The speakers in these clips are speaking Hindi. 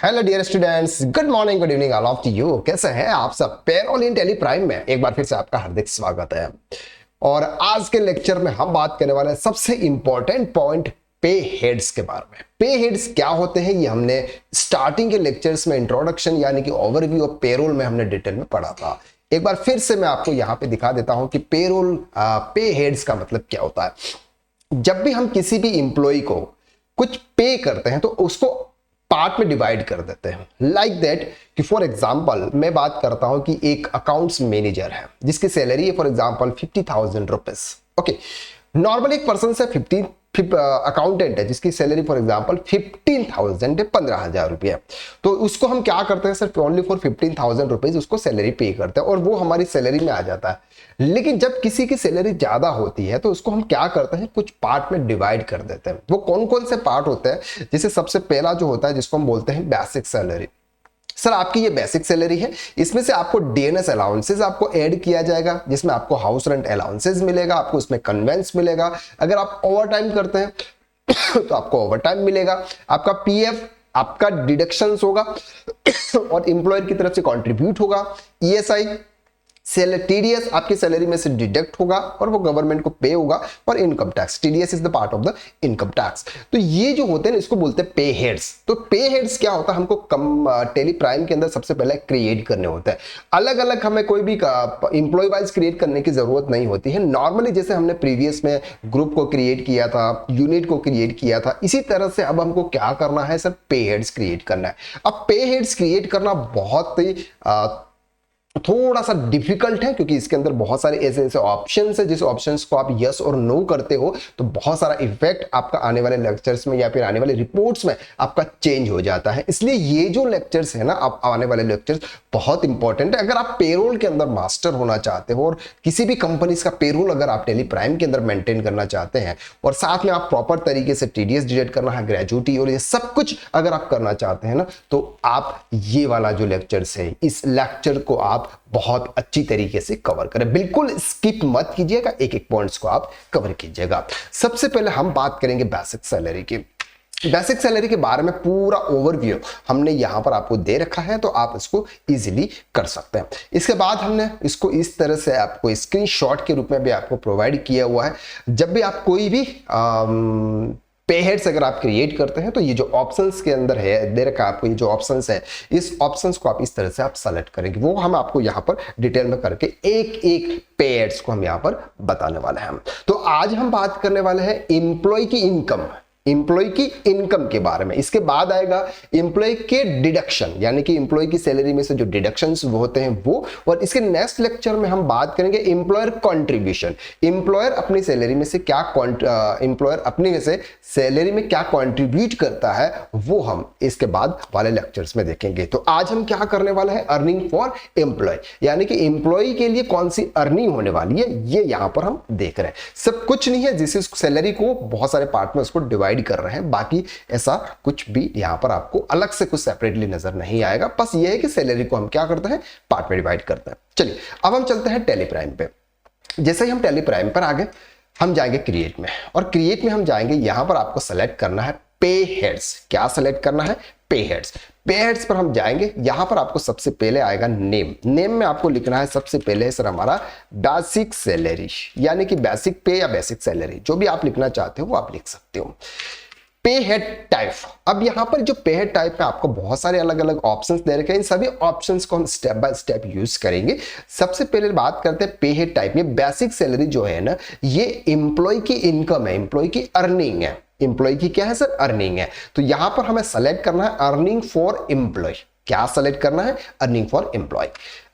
Hello dear students, good morning, good evening all of you. कैसे हैं आप सब? पेरोल इन टेली प्राइम में एक बार फिर से आपका हार्दिक स्वागत है। और आज के लेक्चर में हम बात करने वाले हैं सबसे इंपॉर्टेंट पॉइंट, पे हेड्स के बारे में। पे हेड्स क्या होते हैं ये हमने स्टार्टिंग के लेक्चर्स में इंट्रोडक्शन यानी कि ओवरव्यू ऑफ पेरोल में हमने डिटेल में पढ़ा था। एक बार फिर से मैं आपको यहाँ पे दिखा देता हूं कि पेरोल पे हेड्स का मतलब क्या होता है। जब भी हम किसी भी इंप्लॉय को कुछ पे करते हैं तो उसको पार्ट में डिवाइड कर देते हैं। लाइक दैट कि फॉर एग्जांपल मैं बात करता हूं कि एक अकाउंट्स मैनेजर है जिसकी सैलरी है for example 50,000 rupees. Okay, normally एक पर्सन से 50 अकाउंटेंट है जिसकी सैलरी फॉर एग्जांपल 15,000 है, 15,000 रुपये। तो उसको हम क्या करते हैं, सिर्फ ओनली फॉर 15,000 रुपीज उसको सैलरी पे करते हैं और वो हमारी सैलरी में आ जाता है। लेकिन जब किसी की सैलरी ज्यादा होती है तो उसको हम क्या करते हैं, कुछ पार्ट में डिवाइड कर देते हैं। वो कौन कौन से पार्ट होते हैं? जैसे सबसे पहला जो होता है जिसको हम बोलते हैं बेसिक सैलरी। सर आपकी ये बेसिक सैलरी है, इसमें से आपको डीएनएस अलाउंसेस आपको ऐड किया जाएगा जिसमें आपको हाउस रेंट अलाउंसेस मिलेगा, आपको इसमें कन्वेंस मिलेगा। अगर आप ओवर टाइम करते हैं तो आपको ओवर टाइम मिलेगा। आपका पीएफ आपका डिडक्शंस होगा और एम्प्लॉयर की तरफ से कंट्रीब्यूट होगा। ईएसआई टीडीएस आपकी सैलरी में से डिडक्ट होगा और वो गवर्नमेंट को पे होगा। और income tax, TDS is the part of the income tax. तो ये जो होते हैं इसको बोलते हैं पे हेड्स। तो पे हेड्स क्या होता है, हमको टेली प्राइम के अंदर सबसे पहले क्रिएट करने होते हैं। अलग अलग हमें कोई भी इंप्लॉय वाइज क्रिएट करने की जरूरत नहीं होती है। नॉर्मली जैसे हमने प्रीवियस में ग्रुप को क्रिएट किया था, यूनिट को क्रिएट किया था, इसी तरह से अब हमको क्या करना है सर, पे हेड्स क्रिएट करना है। अब पे हेड्स क्रिएट करना बहुत ही थोड़ा सा डिफिकल्ट है क्योंकि इसके अंदर बहुत सारे ऐसे ऐसे ऑप्शंस है जिस ऑप्शंस को आप यस और नो करते हो तो बहुत सारा इफेक्ट आपका आने वाले लेक्चर्स में या फिर आने वाले रिपोर्ट्स में आपका चेंज हो जाता है। इसलिए ये जो लेक्चर्स है ना, आप आने वाले लेक्चर्स बहुत इंपॉर्टेंट है। अगर आप पेरोल के अंदर मास्टर होना चाहते हो और किसी भी कंपनी का पेरोल अगर आप टेली प्राइम के अंदर मेंटेन करना चाहते हैं और साथ में आप प्रॉपर तरीके से टीडीएस डिडक्ट करना है, ग्रेजुटी और ये सब कुछ अगर आप करना चाहते हैं ना, तो आप ये वाला जो लेक्चर्स है इस लेक्चर को आप बहुत अच्छी तरीके से कवर करें। बिल्कुल स्किप मत कीजिएगा, एक एक पॉइंट्स को आप कवर कीजिएगा। सबसे पहले हम बात करेंगे बेसिक सैलरी की। बेसिक सैलरी के बारे में पूरा ओवरव्यू हमने यहां पर आपको दे रखा है तो आप इसको इजीली कर सकते हैं। इसके बाद हमने इसको इस तरह से आपको स्क्रीनशॉट के रूप में भी आपको प्रोवाइड किया हुआ है। जब भी आप कोई भी पे हेड्स अगर आप क्रिएट करते हैं तो ये जो ऑप्शंस के अंदर है दे रखा है आपको, ये जो ऑप्शंस है इस ऑप्शंस को आप इस तरह से आप सेलेक्ट करेंगे। वो हम आपको यहाँ पर डिटेल में करके एक एक पे हेड्स को हम यहाँ पर बताने वाले हैं। तो आज हम बात करने वाले हैं एम्प्लॉय की इनकम, एम्प्लॉय की इनकम के बारे में। इसके बाद आएगा एम्प्लॉय के डिडक्शन यानी कि एम्प्लॉय की सैलरी में से जो डिडक्शंस होते हैं वो। और इसके नेक्स्ट लेक्चर में हम बात करेंगे एम्प्लॉयर कंट्रीब्यूशन। एम्प्लॉयर अपनी सैलरी में से क्या एम्प्लॉयर अपनी में से सैलरी में क्या कंट्रीब्यूट करता है वो हम इसके बाद वाले लेक्चर्स में देखेंगे। तो आज हम क्या करने वाले हैं, अर्निंग फॉर एम्प्लॉय यानी कि एम्प्लॉय के लिए कौन सी अर्निंग होने वाली है ये यहां पर हम देख रहे हैं। सब कुछ नहीं है, जिस सैलरी को बहुत सारे पार्ट में उसको डिवाइड कर रहे हैं, बाकी ऐसा कुछ भी यहां पर आपको अलग से कुछ सेपरेटली नजर नहीं आएगा। बस ये है कि सैलरी को हम क्या करते हैं, पार्ट में डिवाइड करते हैं। चलिए अब हम चलते हैं टेली प्राइम पे। जैसे ही हम टेली प्राइम पर आ गए हम जाएंगे क्रिएट में, और क्रिएट में हम जाएंगे, यहां पर आपको सेलेक्ट करना है पे हेड्स। क्या सेलेक्ट करना है, पे हेड्स। पे हेड्स पर हम जाएंगे, यहां पर आपको सबसे पहले आएगा नेम। नेम में आपको लिखना है सबसे पहले सर हमारा बेसिक सैलरी यानी कि बेसिक पे या बेसिक सैलरी, जो भी आप लिखना चाहते हो वो आप लिख सकते हो। पे हेड टाइप, अब यहां पर जो पे हेड टाइप में आपको बहुत सारे अलग अलग ऑप्शंस दे रखे हैं, इन सभी ऑप्शंस को हम स्टेप बाय स्टेप यूज करेंगे। सबसे पहले बात करते हैं पे हेड टाइप में। बेसिक सैलरी जो है ना, ये एम्प्लॉय की इनकम है, एम्प्लॉय की अर्निंग है। एम्प्लॉय की क्या है सर, अर्निंग है। तो यहां पर हमें सेलेक्ट करना है अर्निंग फॉर एम्प्लॉय। क्या सेलेक्ट करना है, अर्निंग फॉर एम्प्लॉय।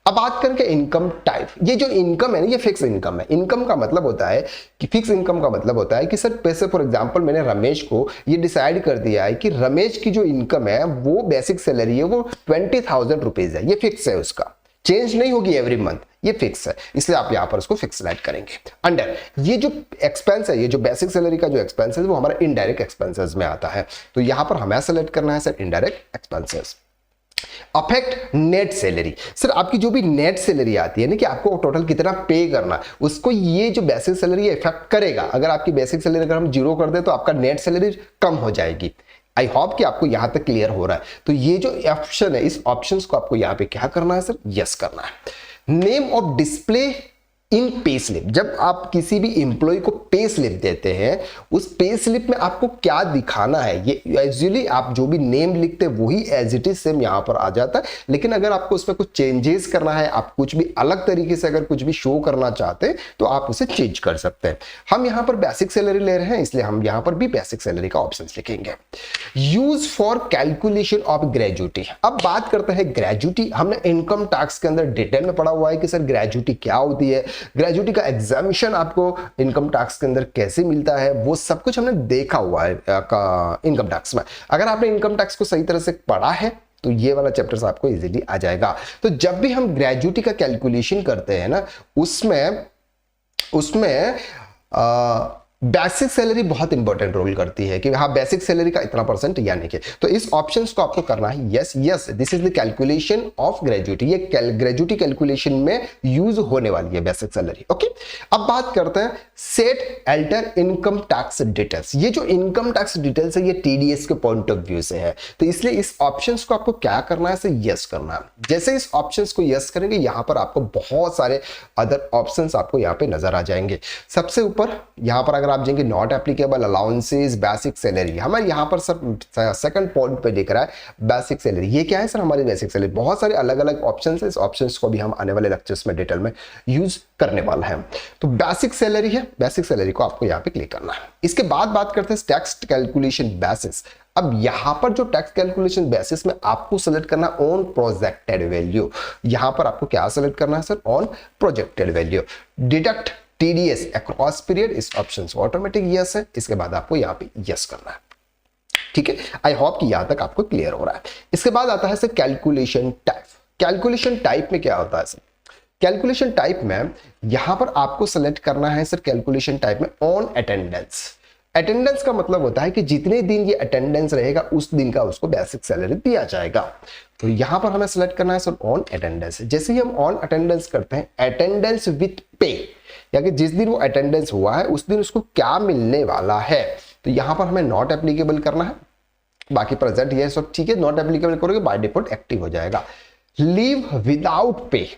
अब बात करेंगे इनकम टाइप। ये जो इनकम है ना, ये फिक्स इनकम है। इनकम का मतलब होता है कि फिक्स इनकम का मतलब होता है कि सर पैसे, फॉर एग्जांपल मैंने रमेश को ये डिसाइड कर दिया है कि रमेश की जो इनकम है वो बेसिक सैलरी है वो 20,000 रुपीज है। ये फिक्स है, उसका चेंज नहीं होगी एवरी मंथ, ये फिक्स है। इसलिए आप यहां पर उसको फिक्स सेलेक्ट करेंगे। अंडर ये जो एक्सपेंस है, ये जो बेसिक सैलरी का जो एक्सपेंस है वो हमारा इनडायरेक्ट एक्सपेंसेस में आता है। तो यहां पर हमें सेलेक्ट करना है sir indirect expenses. Affect net salary, sir आपकी जो भी नेट सैलरी आती है ना कि आपको टोटल कितना पे करना, उसको ये जो बेसिक सैलरी इफेक्ट करेगा। अगर आपकी बेसिक सैलरी अगर हम जीरो कर दे तो आपका नेट सैलरी कम हो जाएगी। आई होप कि आपको यहां तक क्लियर हो रहा है। तो ये जो ऑप्शन है, इस ऑप्शन को आपको यहां पे क्या करना है सर, यस करना है। Name of display in pay slip, जब आप किसी भी इंप्लॉय को पे स्लिप देते हैं, उस पे स्लिप में आपको क्या दिखाना है, ये यूजुअली आप जो भी नेम लिखते हैं वही एज इट इज सेम यहां पर आ जाता है, लेकिन अगर आपको उसमें कुछ चेंजेस करना है, आप कुछ भी अलग तरीके से अगर कुछ भी शो करना चाहते हैं तो आप उसे चेंज कर सकते हैं। हम यहां पर बेसिक सैलरी ले रहे हैं, इसलिए हम यहां पर भी बेसिक सैलरी का ऑप्शन लिखेंगे। Use for calculation of gratuity, अब बात करते हैं ग्रेजुटी। हमने इनकम टैक्स के अंदर डिटेल में पढ़ा हुआ है कि सर ग्रेजुटी क्या होती है, ग्रेजुटी का एग्जामिशन आपको इनकम टैक्स के अंदर कैसे मिलता है, वो सब कुछ हमने देखा हुआ है इनकम टैक्स में। अगर आपने इनकम टैक्स को सही तरह से पढ़ा है तो ये वाला चैप्टर आपको इजीली आ जाएगा। तो जब भी हम ग्रेजुटी का कैलकुलेशन करते हैं ना, उसमें बेसिक सैलरी बहुत इंपॉर्टेंट रोल करती है कि हाँ बेसिक सैलरी का इतना परसेंट यानी कि, तो इस ऑप्शंस को आपको करना है yes yes, this is the calculation of gratuity, ये ग्रेजुटी कैलकुलेशन में यूज होने वाली है बेसिक सैलरी। ओके, अब बात करते हैं set alter income tax details. ये जो इनकम टैक्स डिटेल्स है ये टीडीएस के पॉइंट ऑफ व्यू से है, तो इसलिए इस ऑप्शंस को आपको क्या करना है, यस करना है। जैसे इस ऑप्शंस को यस करेंगे, यहां पर आपको बहुत सारे अदर ऑप्शंस आपको यहां पे नजर आ जाएंगे। सबसे ऊपर यहां पर अगर आप जाएंगे not applicable allowances basic salary, हमारे यहां पर सर सेकंड पॉइंट पे दिख रहा है बेसिक सैलरी। ये क्या है सर, हमारी बेसिक सैलरी। बहुत सारे अलग अलग ऑप्शंस है, इस ऑप्शंस को भी हम आने वाले लेक्चर्स में डिटेल में यूज करने वाला है। तो बेसिक सैलरी है, बेसिक सैलरी को आपको यहां पे क्लिक करना है। इसके बाद बात करते हैं टैक्स कैलकुलेशन बेसिस। अब यहां पर जो टैक्स कैलकुलेशन बेसिस में आपको सेलेक्ट करना ऑन प्रोजेक्टेड वैल्यू, यहां पर आपको क्या सेलेक्ट करना है sir, on projected value. Deduct TDS across period, इस ऑप्शन को ऑटोमेटिक यस है, इसके बाद आपको यहां पे यस करना है। ठीक है, आई होप कि यहां तक आपको क्लियर हो रहा है। इसके बाद आता है sir calculation type. Calculation type में क्या होता है सर, कैलकुलेशन टाइप में यहां पर आपको सेलेक्ट करना है सर कैलकुलेशन टाइप में ऑन अटेंडेंस। अटेंडेंस का मतलब होता है कि जितने दिन ये अटेंडेंस रहेगा उस दिन का उसको बेसिक सैलरी दिया जाएगा। तो यहां पर हमें सेलेक्ट करना है सर ऑन अटेंडेंस। जैसे ही हम ऑन अटेंडेंस करते हैं, अटेंडेंस विथ पे, यानी जिस दिन वो अटेंडेंस हुआ है उस दिन उसको क्या मिलने वाला है, तो यहां पर हमें नॉट एप्लीकेबल करना है। बाकी प्रेजेंट ये सब ठीक है, नॉट एप्लीकेबल करोगे बाय डिफॉल्ट एक्टिव हो जाएगा। Leave without pay,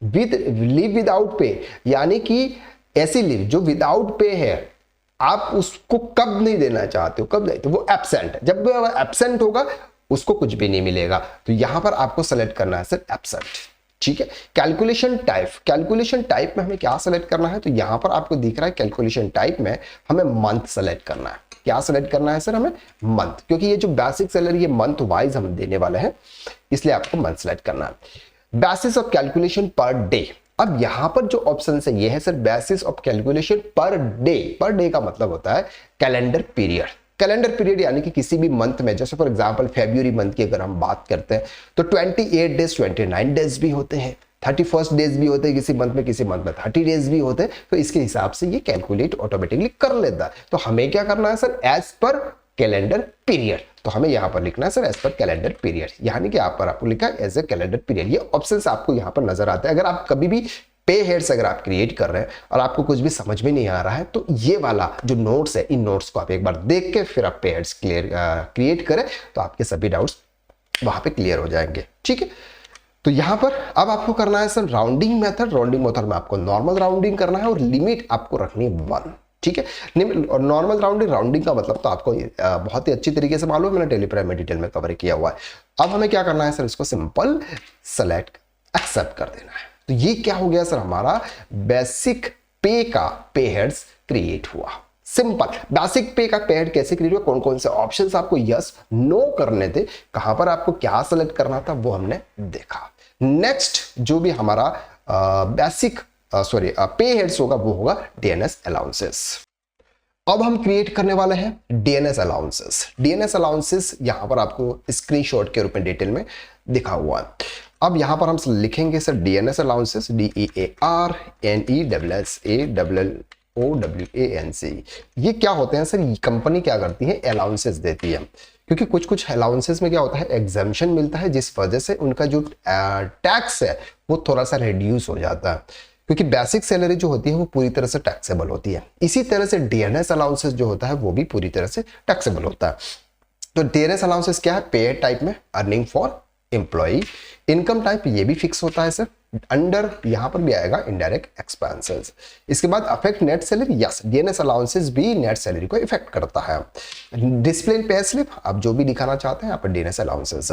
leave without pay यानी कि ऐसी लीव जो विदाउट पे है, आप उसको कब नहीं देना चाहते हो, कब नहीं, तो वो एब्सेंट, जब भी एब्सेंट होगा उसको कुछ भी नहीं मिलेगा। तो यहां पर आपको सेलेक्ट करना है सर एब्सेंट। ठीक है, कैलकुलेशन टाइप, कैलकुलेशन टाइप में हमें क्या सेलेक्ट करना है, तो यहां पर आपको दिख रहा है कैलकुलेशन टाइप में हमें मंथ सेलेक्ट करना है। क्या सेलेक्ट करना है सर, हमें मंथ, क्योंकि ये जो बेसिक सैलरी ये मंथ वाइज हम देने वाले हैं, इसलिए आपको मंथ सेलेक्ट करना है। Basis of calculation per day, अब यहां पर जो ऑप्शन है ये है sir basis of calculation per day. Per day का मतलब होता है कैलेंडर पीरियड। कैलेंडर पीरियड यानी कि किसी भी मंथ में, जैसे फॉर एग्जांपल फरवरी मंथ की अगर हम बात करते हैं तो 28 डेज 29 डेज भी होते हैं, 31 डेज भी होते हैं किसी मंथ में 30 डेज भी होते हैं। तो इसके हिसाब से ये कैलकुलेट ऑटोमेटिकली कर लेता है। तो हमें क्या करना है sir, as per calendar period, तो हमें यहां पर लिखना है sir as per calendar period, यानी कि आप पर आपको लिखा है एज ए कैलेंडर पीरियड। ये ऑप्शंस आपको यहां पर नजर आते हैं। अगर आप कभी भी पे हेड्स अगर आप क्रिएट कर रहे हैं और आपको कुछ भी समझ में नहीं आ रहा है, तो ये वाला जो नोट्स है, इन नोट्स को आप एक बार देख के फिर आप पे हेड्स क्रिएट करें तो आपके सभी डाउट्स वहां पे क्लियर हो जाएंगे। ठीक है, तो यहां पर अब आपको करना है sir rounding method. Rounding method में आपको नॉर्मल राउंडिंग करना है और लिमिट आपको रखनी है 1। ठीक है, नॉर्मल राउंडिंग का मतलब तो आपको बहुत ही अच्छी तरीके से मालूम है, मैंने टेलीप्राइम में डिटेल में कवर किया हुआ है। अब हमें क्या करना है सर, इसको सिंपल सेलेक्ट एक्सेप्ट कर देना है। तो ये क्या हो गया सर, हमारा बेसिक पे का पे हेड्स क्रिएट हुआ। सिंपल बेसिक पे का पे हेड कैसे क्रिएट हुआ, कौन कौन से ऑप्शंस आपको यस नो करने थे, कहां पर आपको क्या सेलेक्ट करना था, वो हमने देखा। नेक्स्ट जो भी हमारा बेसिक पे हेड्स होगा वो होगा डीएनएस अलाउंसेस। अब हम क्रिएट करने वाले हैं डीएनएस अलाउंसेस। डीएनएस अलाउंसेस यहां पर आपको स्क्रीनशॉट के रूप में डिटेल में दिखा हुआ है। अब यहां पर हम लिखेंगे सर डीएनएस अलाउंसेस, DEARNESSALLOWANC। ये क्या होते हैं सर, कंपनी क्या करती है, अलाउंसेस देती है। क्योंकि कुछ कुछ अलाउंसेस में क्या होता है, एग्जाम्पशन मिलता है, जिस वजह से उनका जो टैक्स है वो थोड़ा सा रिड्यूस हो जाता है। क्योंकि बेसिक सैलरी जो होती है वो पूरी तरह से टैक्सेबल होती है, इसी तरह से डीएनएस अलाउंसेस जो होता है वो भी पूरी तरह से टैक्सेबल होता है। तो डीएनएस अलाउंसेस क्या है, पेड टाइप में, earning for employee. Income type ये भी फिक्स होता है सर, अंडर यहां पर भी आएगा इनडायरेक्ट एक्सपेंसेस। इसके बाद affect net salary, yes DNS allowances भी नेट सैलरी को इफेक्ट करता है। डिस्प्ले पे स्लिप, आप जो भी दिखाना चाहते हैं यहाँ पर DNS allowances.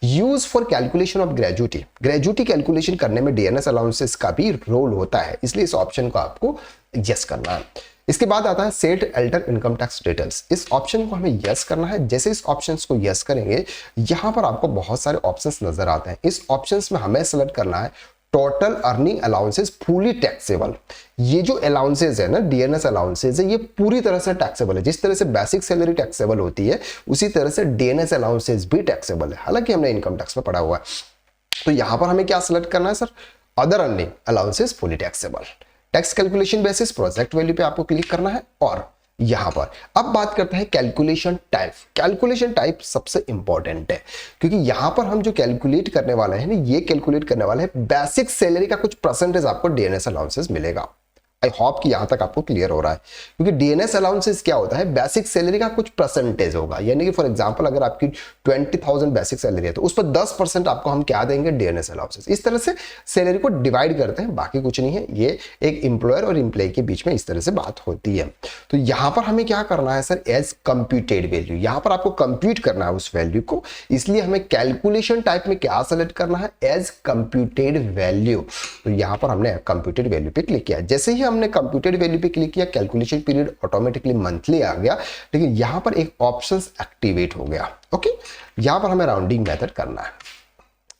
Use for calculation of gratuity, gratuity calculation करने में डीएनएस अलाउंसेस का भी रोल होता है, इसलिए इस ऑप्शन को आपको यस करना है। इसके बाद आता है set alter income tax details, इस ऑप्शन को हमें यस करना है। जैसे इस ऑप्शंस को यस करेंगे, यहां पर आपको बहुत सारे ऑप्शंस नजर आते हैं। इस ऑप्शंस में हमें सेलेक्ट करना है total earning allowances fully taxable. ये जो अलाउंसेस है ना, डीएनएस अलाउंसेस है, ये पूरी तरह से टैक्सेबल है। जिस तरह से बेसिक सैलरी टैक्सेबल होती है, उसी तरह से डीएनएस अलाउंसेस भी टैक्सेबल है, हालांकि हमने इनकम टैक्स में पढ़ा हुआ है। तो यहां पर हमें क्या सेलेक्ट करना है sir, other earning allowances fully taxable. Tax calculation basis project value पे आपको क्लिक करना है। और यहां पर अब बात करते हैं कैलकुलेशन टाइप। कैलकुलेशन टाइप सबसे इंपॉर्टेंट है, क्योंकि यहां पर हम जो कैलकुलेट करने वाले हैं ना, ये कैलकुलेट करने वाले हैं बेसिक सैलरी का कुछ परसेंटेज आपको डीएनएस अलाउंसेस मिलेगा। आई होप कि यहां तक आपको क्लियर हो रहा है, क्योंकि डीएनएस अलाउंसेस क्या होता है, बेसिक सैलरी का कुछ परसेंटेज होगा। यानी कि फॉर एग्जांपल अगर आपकी 20,000 बेसिक सैलरी है, तो उस पर 10% आपको हम क्या देंगे, डीएनएस अलाउंसेस। इस तरह से सैलरी को डिवाइड करते हैं, बाकी कुछ नहीं है। ये एक एम्प्लॉयर और एम्प्लॉय के बीच में इस तरह से बात होती है। तो यहां पर हमें क्या करना है सर, एज कंप्यूटेड वैल्यू, यहां पर आपको कंप्यूट करना है उस वैल्यू को, इसलिए हमें कैलकुलेशन टाइप में क्या सेलेक्ट करना है, एज कंप्यूटेड वैल्यू। तो यहां पर हमने कंप्यूटेड वैल्यू पे क्लिक किया। जैसे ही हमने कंप्यूटेड वैल्यू पे क्लिक किया, कैलकुलेशन पीरियड ऑटोमेटिकली मंथली आ गया, लेकिन यहां पर एक ऑप्शन एक्टिवेट हो गया। ओके, यहां पर हमें राउंडिंग मेथड करना है।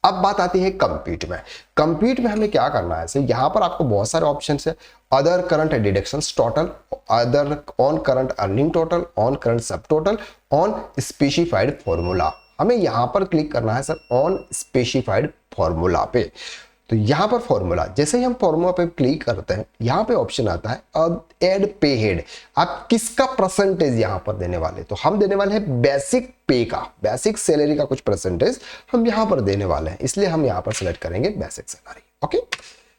अब बात आती है कंप्यूट में। कंप्यूट में हमें क्या करना है, यहां पर आपको बहुत सारे ऑप्शन है। Other current deductions total, other on current earning total, on current सब टोटल, ऑन स्पेसिफाइड फॉर्मूला। हमें यहां पर क्लिक करना है सर ऑन स्पेसिफाइड फॉर्मूला पे। तो यहां पर फॉर्मूला, जैसे ही हम फॉर्मूला पे क्लिक करते हैं, यहां पे ऑप्शन आता है एड पे हेड। आप किसका परसेंटेज यहां पर देने वाले, तो हम देने वाले हैं बेसिक पे का, बेसिक सैलरी का कुछ परसेंटेज हम यहां पर देने वाले हैं, इसलिए हम यहां पर सिलेक्ट करेंगे basic salary. Okay,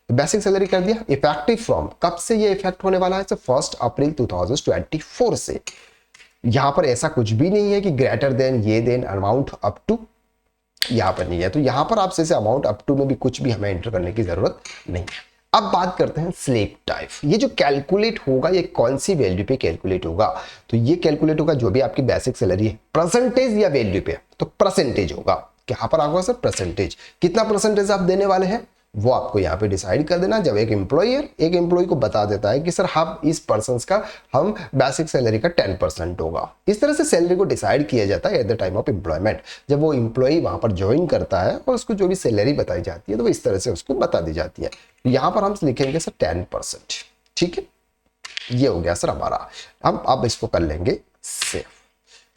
basic salary कर दिया। इफेक्टिव फ्रॉम, कब से ये इफेक्ट होने वाला है, 1 अप्रैल 2024 से। यहां पर ऐसा कुछ भी नहीं है कि ग्रेटर देन, ये देन, अमाउंट अप टू, यहां पर नहीं है। तो यहां पर आपसे अमाउंट अप टू में भी कुछ भी हमें एंटर करने की जरूरत नहीं है। अब बात करते हैं स्लिप टाइप। ये जो कैलकुलेट होगा, ये कौन सी वैल्यू पे कैलकुलेट होगा, तो ये कैलकुलेट होगा जो भी आपकी बेसिक सैलरी है, परसेंटेज या वैल्यू पे, तो परसेंटेज होगा। क्या पर होगा सर, परसेंटेज। कितना परसेंटेज आप देने वाले हैं, वो आपको यहाँ पे डिसाइड कर देना। जब एक एम्प्लॉय को बता देता है कि सर हम इस पर्सन का हम बेसिक सैलरी का 10% होगा, इस तरह से सैलरी को डिसाइड किया जाता है at the time of employment. जब वो एम्प्लॉय वहां पर ज्वाइन करता है और उसको जो भी सैलरी बताई जाती है, तो वो इस तरह से उसको बता दी जाती है। यहाँ पर हम लिखेंगे सर 10%। ठीक है, ये हो गया सर हमारा। हम अब इसको कर लेंगे सेव।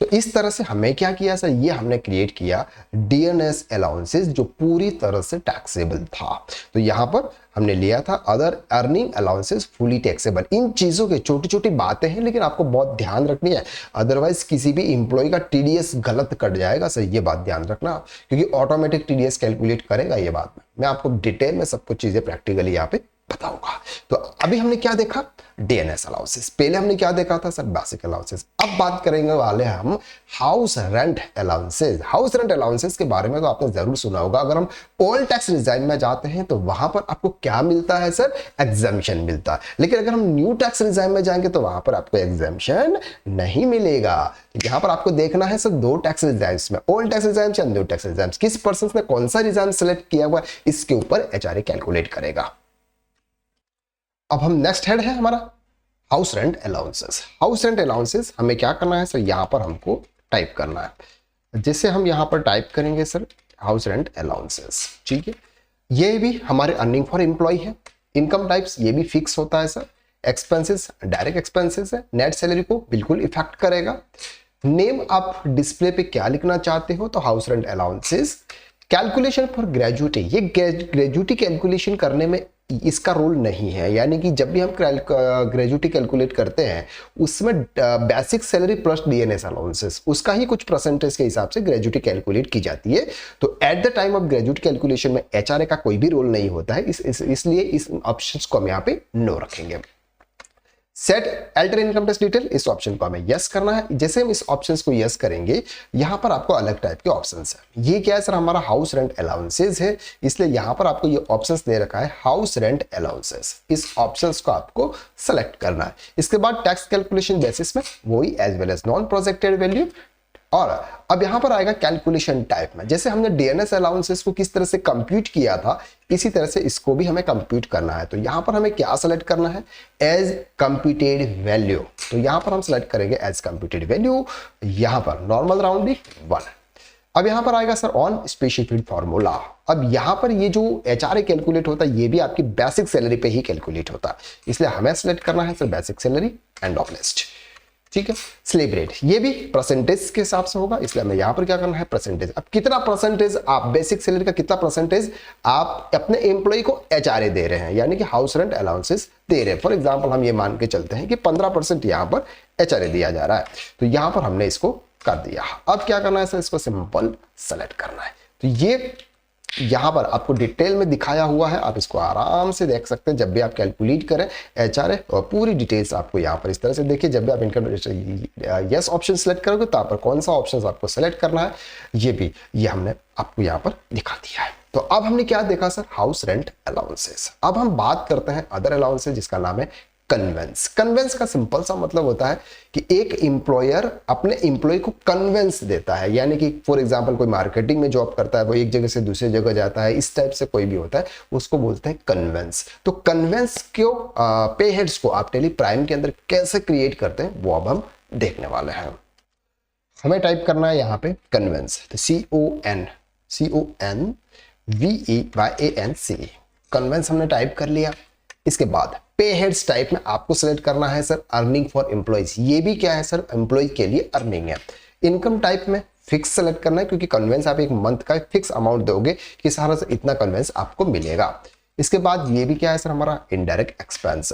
तो इस तरह से हमें क्या किया सर, ये हमने क्रिएट किया डीएनएस अलाउंसेस जो पूरी तरह से टैक्सेबल था। तो यहां पर हमने लिया था other earning allowances fully taxable. इन चीजों के छोटी छोटी बातें हैं, लेकिन आपको बहुत ध्यान रखनी है, अदरवाइज किसी भी इंप्लॉय का टीडीएस गलत कट जाएगा सर, ये बात ध्यान रखना, क्योंकि ऑटोमेटिक टीडीएस कैलकुलेट करेगा। ये बात मैं आपको डिटेल में सब कुछ चीजें प्रैक्टिकली यहाँ पे बताऊंगा। तो अभी हमने क्या देखा, डीएनएस अलाउंसेस। पहले हमने क्या देखा था सर, बेसिक अलाउंसेस। अब बात करेंगे वाले हम house rent allowances. House rent allowances के बारे में तो आपने जरूर सुना होगा। अगर हम ओल्ड टैक्स रिजाइम में जाते हैं तो वहां पर आपको क्या मिलता है सर, एग्जामिशन मिलता है। लेकिन अगर हम न्यू टैक्स रिजाइम में जाएंगे तो वहां पर आपको एग्जामिशन नहीं मिलेगा। यहां पर आपको देखना है सर दो टैक्स रिजाइम्स में, ओल्ड टैक्स रिजाइम या न्यू टैक्स रिजाइम्स, किस पर्सन ने कौन सा रिजाइम सेलेक्ट किया हुआ, इसके ऊपर एचआरए कैलकुलेट करेगा। अब हम नेक्स्ट हेड है हमारा house rent allowances. House rent allowances हमें क्या करना है सर, यहां पर हमको टाइप करना है। जैसे हम यहां पर टाइप करेंगे सर हाउस रेंट अलाउंसेस, ठीक है, ये भी हमारे अर्निंग फॉर एम्प्लॉय है। इनकम टाइप्स ये भी फिक्स होता है सर। एक्सपेंसेस डायरेक्ट एक्सपेंसेस है, नेट सैलरी को बिल्कुल इफेक्ट करेगा। नेम आप डिस्प्ले पे क्या लिखना चाहते हो, तो house rent allowances. Calculation for gratuity, ये ग्रेजुटी कैलकुलेशन करने में इसका रोल नहीं है, यानी कि जब भी हम ग्रेजुटी कैलकुलेट करते हैं उसमें basic salary plus DNS allowances, उसका ही कुछ परसेंटेज के हिसाब से ग्रेजुटी कैलकुलेट की जाती है। तो at the time of gratuity calculation में एचआरए का कोई भी रोल नहीं होता है, इसलिए इस ऑप्शंस को हम यहाँ पे नो रखेंगे। Set alter income tax detail, इस ऑप्शन को हमें यस करना है। जैसे हम इस ऑप्शन को यस करेंगे, यहां पर आपको अलग टाइप के ऑप्शंस है। ये क्या है सर, हमारा हाउस रेंट अलाउंसेस है, इसलिए यहां पर आपको ये ऑप्शंस दे रखा है हाउस रेंट अलाउंसेस। इस ऑप्शंस को आपको सेलेक्ट करना है। इसके बाद टैक्स कैलकुलेशन बेसिस में वही as well as non projected value. और अब यहां पर आएगा कैलकुलेशन टाइप में, जैसे हमने डीएनएस अलाउंसेस को किस तरह से कंप्यूट किया था, इसी तरह से इसको भी हमें कंप्यूट करना है। तो यहां पर हमें क्या सेलेक्ट करना है, एज कंप्यूटेड वैल्यू। तो यहां पर हम सेलेक्ट करेंगे एज कंप्यूटेड वैल्यू, यहां पर नॉर्मल राउंडिंग 1। अब यहां पर आएगा सर ऑन स्पेसिफाइड फार्मूला। अब यहां पर ये जो एचआरए कैलकुलेट होता है, ये भी आपकी बेसिक सैलरी पे ही कैलकुलेट होता है, इसलिए हमें सेलेक्ट करना है sir basic salary end of list. ठीक है, स्लेब रेट ये भी परसेंटेज के हिसाब से होगा, इसलिए हमें यहां पर क्या करना है, परसेंटेज। अब कितना परसेंटेज आप बेसिक सैलरी का कितना परसेंटेज आप अपने एम्प्लॉय को एचआरए दे रहे हैं, यानी कि हाउस रेंट अलाउंसेस दे रहे हैं। फॉर एग्जांपल हम ये मान के चलते हैं कि 15% यहां पर एचआरए दिया जा रहा है, तो यहां पर हमने इसको कर दिया। अब क्या करना है सर, इसको सिंपल सेलेक्ट करना है। तो ये यहां पर आपको डिटेल में दिखाया हुआ है, आप इसको आराम से देख सकते हैं। जब भी आप कैलकुलेट करें एचआरए, और पूरी डिटेल्स आपको यहां पर इस तरह से देखिए। जब भी आप इनकम यस ऑप्शन सेलेक्ट करोगे तो यहाँ पर कौन सा ऑप्शन आपको सेलेक्ट करना है, ये हमने आपको यहां पर दिखा दिया है। तो अब हमने क्या देखा सर, हाउस रेंट अलाउंसेस। अब हम बात करते हैं अदर अलाउंसेस, जिसका नाम है कन्वेंस। कन्वेंस का सिंपल सा मतलब होता है कि एक एम्प्लॉयर अपने एम्प्लॉय को कन्वेंस देता है, यानी कि फॉर एग्जांपल कोई मार्केटिंग में जॉब करता है, वो एक जगह से दूसरी जगह जाता है, इस टाइप से कोई भी होता है, उसको बोलते हैं कन्वेंस। तो कन्वेंस को पे हेड्स को आप टेली प्राइम के अंदर कैसे क्रिएट करते हैं, वो अब हम देखने वाले हैं। हमें टाइप करना है यहाँ पे कन्वेंस, तो CONVEYANC, कन्वेंस हमने टाइप कर लिया। इसके बाद पे हेड्स टाइप में आपको सेलेक्ट करना है सर अर्निंग फॉर एम्प्लॉइज। ये भी क्या है सर, एम्प्लॉय के लिए अर्निंग है। इनकम टाइप में फिक्स सेलेक्ट करना है, क्योंकि कन्वेंस आप एक मंथ का फिक्स अमाउंट दोगे कि सारा से इतना कन्वेंस आपको मिलेगा। इसके बाद ये भी क्या है सर, हमारा indirect expense.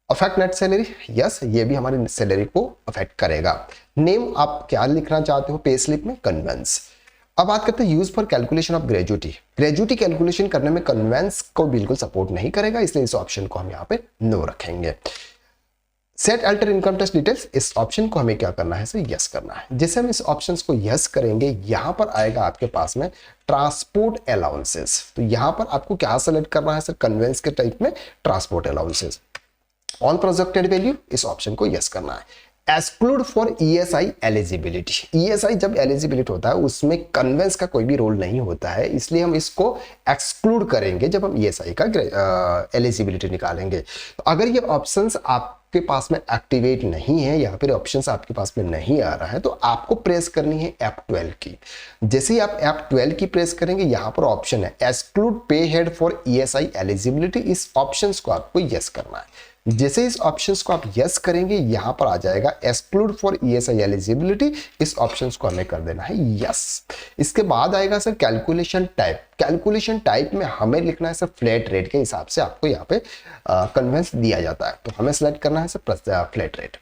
Affect net salary, yes ये भी हमारी सैलरी को अफेक्ट करेगा। नेम आप क्या लिखना चाहते हो पे स्लिप में, कन्वेंस। अब बात करते हैं use for calculation of gratuity. Gratuity calculation करने में कन्वेंस को बिल्कुल सपोर्ट नहीं करेगा, इसलिए इस ऑप्शन को हम यहाँ पे नो रखेंगे। Set alter income tax details, इस ऑप्शन को हमें क्या करना है सर, यस करना है। जैसे हम इस ऑप्शन को यस करेंगे, यहां पर आएगा आपके पास में ट्रांसपोर्ट अलाउंसेस। तो यहां पर आपको क्या सेलेक्ट करना है सर, कन्वेंस के टाइप में transport allowances. On projected value, इस ऑप्शन को यस करना है। Exclude for ESI eligibility, ESI जब एलिजिबिलिटी होता है उसमें कन्वेंस का कोई भी रोल नहीं होता है, इसलिए हम इसको एक्सक्लूड करेंगे जब हम ईएसआई का एलिजिबिलिटी निकालेंगे। तो अगर ये ऑप्शंस आपके पास में एक्टिवेट नहीं है या फिर ऑप्शंस आपके पास में नहीं आ रहा है, तो आपको प्रेस करनी है F12 की। जैसे ही आप F12 की प्रेस करेंगे, यहाँ पर ऑप्शन है एक्सक्लूड पे हेड फॉर ईएसआई एलिजिबिलिटी, इस ऑप्शंस को आपको यस करना है। जैसे इस ऑप्शंस को आप यस करेंगे, यहां पर आ जाएगा एक्सक्लूड फॉर ईएसआई एलिजिबिलिटी, इस ऑप्शन्स को हमें कर देना है यस। इसके बाद आएगा sir calculation type. Calculation type में हमें लिखना है सर फ्लैट रेट के हिसाब से आपको यहाँ पे कन्वेंस दिया जाता है, तो हमें सेलेक्ट करना है sir flat rate.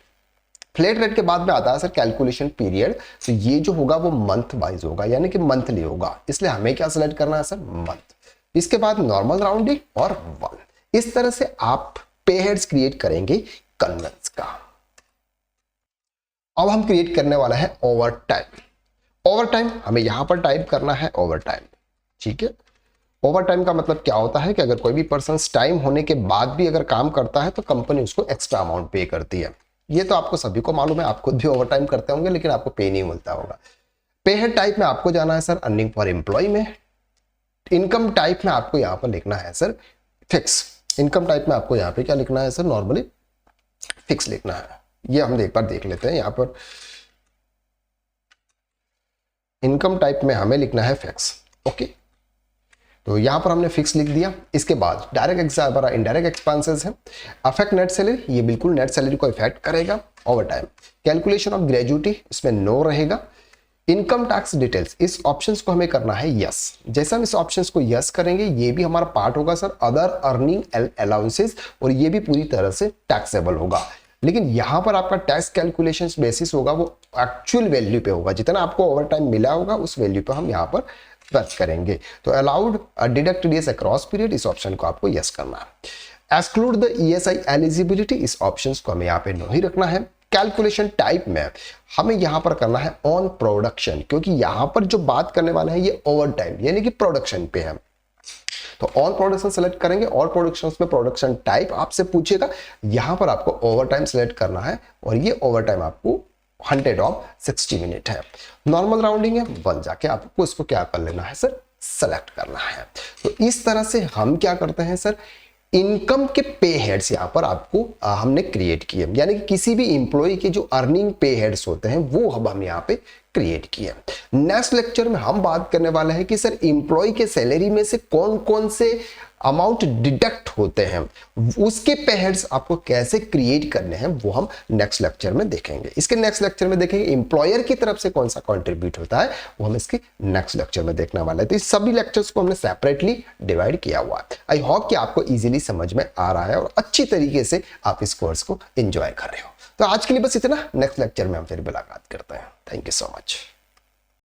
Flat rate के बाद में आता है सर कैलकुलेशन पीरियड। तो ये जो होगा वो मंथ वाइज होगा, यानी कि मंथली होगा, इसलिए हमें क्या सेलेक्ट करना है सर, मंथ। इसके बाद नॉर्मल राउंडिंग और 1। इस तरह से आप पे हेड्स क्रिएट करेंगे कन्वेंस का। अब हम क्रिएट करने वाला है ओवर टाइम। ओवर टाइम हमें यहां पर टाइप करना है ओवर टाइम, ठीक है। ओवर टाइम का मतलब क्या होता है कि अगर कोई भी पर्सन टाइम होने के बाद भी अगर काम करता है तो कंपनी उसको एक्स्ट्रा अमाउंट पे करती है। ये तो आपको सभी को मालूम है, आप खुद भी ओवर टाइम करते होंगे, लेकिन आपको पे नहीं मिलता होगा। पे हेड टाइप में आपको जाना है सर अर्निंग फॉर एम्प्लॉय में। इनकम टाइप में आपको यहां पर लिखना है सर फिक्स। इनकम टाइप में आपको यहाँ पे क्या लिखना है सर, नॉर्मली फिक्स लिखना है। ये हम एक बार देख लेते हैं। यहाँ पर इनकम टाइप में हमें लिखना है फिक्स, ओके। तो यहाँ पर हमने फिक्स लिख दिया। इसके बाद डायरेक्ट हमारा इनडायरेक्ट एक्सपेंसेस है। अफेक्ट नेट सैलरी, ये बिल्कुल नेट सैलरी को इफेक्ट करेगा। Over time calculation of gratuity, इसमें नो रहेगा। इनकम टैक्स डिटेल्स, इस ऑप्शंस को हमें करना है यस। जैसे हम इस ऑप्शंस को यस करेंगे, ये भी हमारा पार्ट होगा सर अदर अर्निंग अलाउंसेस, और ये भी पूरी तरह से टैक्सेबल होगा। लेकिन यहां पर आपका टैक्स कैलकुलेशन बेसिस होगा वो एक्चुअल वैल्यू पे होगा, जितना आपको ओवर टाइम मिला होगा उस वैल्यू पे हम यहाँ पर सर्च करेंगे। तो allowed deduct DS across period, इस ऑप्शन को आपको यस करना है। एक्सक्लूड द ESI एलिजिबिलिटी, इस ऑप्शन को हमें यहाँ पे नो ही रखना है। कैलकुलेशन टाइप में हमें यहां पर करना है ऑन प्रोडक्शन, क्योंकि यहां पर जो बात करने वाला है ये ओवर टाइम यानी कि प्रोडक्शन पे है। तो ऑन प्रोडक्शन सेलेक्ट करेंगे, और प्रोडक्शन में प्रोडक्शन टाइप आपसे पूछेगा, यहां पर आपको ओवर टाइम सेलेक्ट करना है और ये ओवर टाइम आपको 100/60 मिनट है। नॉर्मल राउंडिंग है 1, जाके आपको इसको क्या कर लेना है सर, सेलेक्ट करना है। तो इस तरह से हम क्या करते हैं सर, इनकम के पे हेड्स यहां पर आपको हमने क्रिएट किए, यानी कि किसी भी इंप्लॉय के जो अर्निंग पे हेड्स होते हैं वो हम यहाँ पे क्रिएट किए। नेक्स्ट लेक्चर में हम बात करने वाले हैं कि सर इंप्लॉय के सैलरी में से कौन कौन से अमाउंट डिडक्ट होते हैं, उसके पे हेड्स आपको कैसे क्रिएट करने हैं वो हम नेक्स्ट लेक्चर में देखेंगे। इसके नेक्स्ट लेक्चर में देखेंगे इंप्लॉयर की तरफ से कौन सा कंट्रीब्यूट होता है, वो हम इसके नेक्स्ट लेक्चर में देखने वाले हैं। तो इस सभी लेक्चर्स को हमने सेपरेटली डिवाइड किया हुआ है। आई होप कि आपको इजीली समझ में आ रहा है और अच्छी तरीके से आप इस कोर्स को एंजॉय कर रहे हो। तो आज के लिए बस इतना, नेक्स्ट लेक्चर में हम फिर मुलाकात करते हैं। Thank you so much.